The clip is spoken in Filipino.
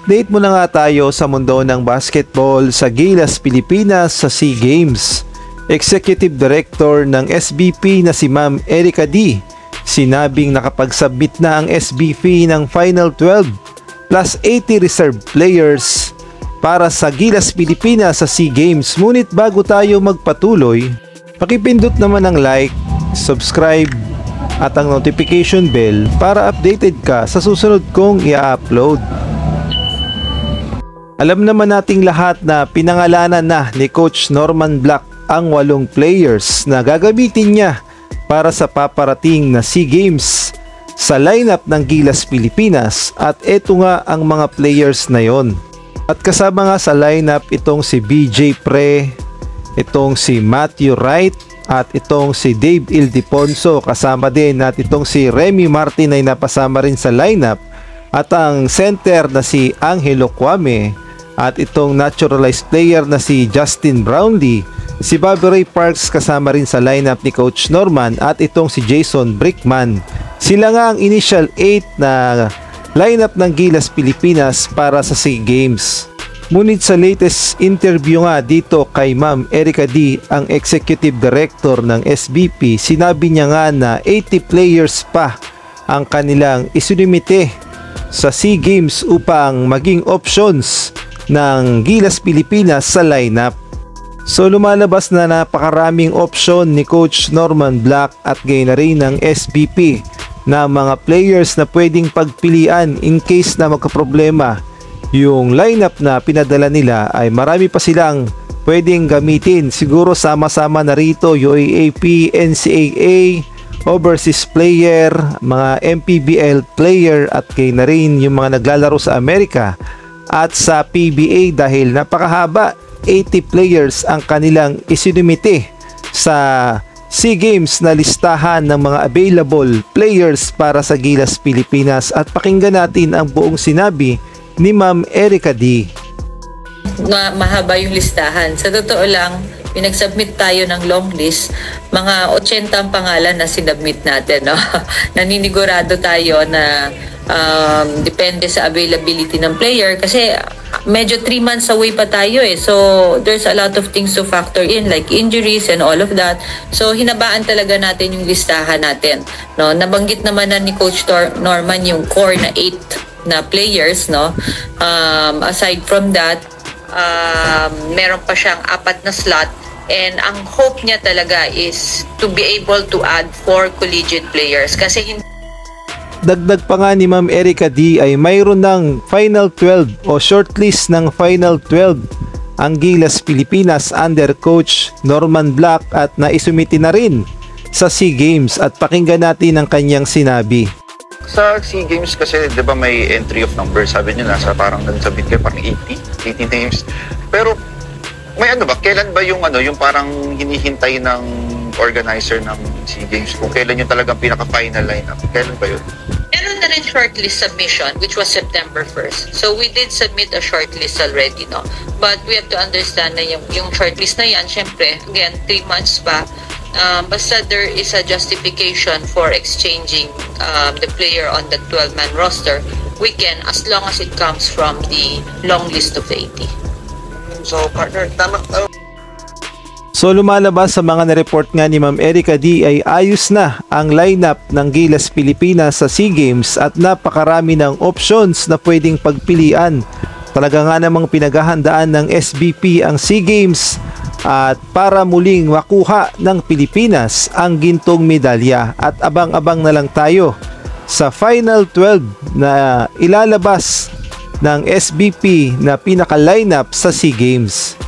Update muna nga tayo sa mundo ng basketball sa Gilas, Pilipinas sa SEA Games. Executive Director ng SBP na si Ma'am Erica D. sinabing nakapag-submit na ang SBP ng Final 12 plus 80 reserve players para sa Gilas, Pilipinas sa SEA Games. Ngunit bago tayo magpatuloy, pakipindot naman ng like, subscribe at ang notification bell para updated ka sa susunod kong i-upload. Alam naman nating lahat na pinangalanan na ni Coach Norman Black ang 8 players na gagamitin niya para sa paparating na SEA Games sa lineup ng Gilas, Pilipinas, at eto nga ang mga players na yon. At kasama nga sa lineup itong si BJ Pre, itong si Matthew Wright, at itong si Dave Ildefonso, kasama din at itong si Remy Martin ay napasama rin sa lineup, at ang center na si Angelo Kwame, at itong naturalized player na si Justin Brownlee, si Bobby Ray Parks kasama rin sa lineup ni Coach Norman, at itong si Jason Brickman. Sila nga ang initial 8 na lineup ng Gilas, Pilipinas para sa SEA Games. Ngunit sa latest interview nga dito kay Ma'am Erica D, ang Executive Director ng SBP, sinabi niya nga na 80 players pa ang kanilang isinumite sa SEA Games upang maging options ng Gilas, Pilipinas sa lineup. So lumalabas na napakaraming option ni Coach Norman Black at gayon na rin ng SBP na mga players na pwedeng pagpilian in case na magkaproblema yung lineup na pinadala nila. Ay marami pa silang pwedeng gamitin. Siguro sama-sama na rito UAAP, NCAA, overseas player, mga MPBL player, at gayon na rin yung mga naglalaro sa Amerika at sa PBA dahil napakahaba. 80 players ang kanilang isinumite sa SEA Games na listahan ng mga available players para sa Gilas, Pilipinas, at pakinggan natin ang buong sinabi ni Ma'am Erica D. Mahaba yung listahan. Sa totoo lang, pinag-submit tayo ng long list, mga 80 ang pangalan na sinubmit natin. No? Naninigurado tayo na depende sa availability ng player kasi medyo 3 months away pa tayo so there's a lot of things to factor in like injuries and all of that. So hinabaan talaga natin yung listahan natin, no? Nabanggit naman na ni Coach Norman yung core na 8 na players, no? Aside from that, meron pa siyang 4 na slot, and ang hope niya talaga is to be able to add 4 collegiate players kasi Dagdag pa nga ni Ma'am Erica D ay mayroon ng Final 12 o shortlist ng Final 12 ang Gilas, Pilipinas under Coach Norman Black at naisumiti na rin sa SEA Games, at pakinggan natin ang kanyang sinabi. Sa SEA Games kasi 'di ba may entry of numbers, sabi niyo nasa parang nagsabit kayo parang 80 names. Pero may ano ba, kailan ba yung yung parang hinihintay ng organizer ng SEA Games kung kailan yung talagang pinaka-final lineup? Kailan ba yun? Meron na rin shortlist submission which was September 1st. So we did submit a shortlist already, no? But we have to understand na yung shortlist na yan, syempre, again, 3 months pa. Basta there is a justification for exchanging the player on the 12-man roster, we can, as long as it comes from the long list of 80. So partner, tama. So lumalabas sa mga na-report nga ni Ma'am Erica D ay ayos na ang lineup ng Gilas, Pilipinas sa SEA Games at napakarami ng options na pwedeng pagpilian. Talaga nga namang pinaghahandaan ng SBP ang SEA Games at para muling makuha ng Pilipinas ang gintong medalya, at abang-abang na lang tayo sa Final 12 na ilalabas ng SBP na pinaka-lineup sa SEA Games.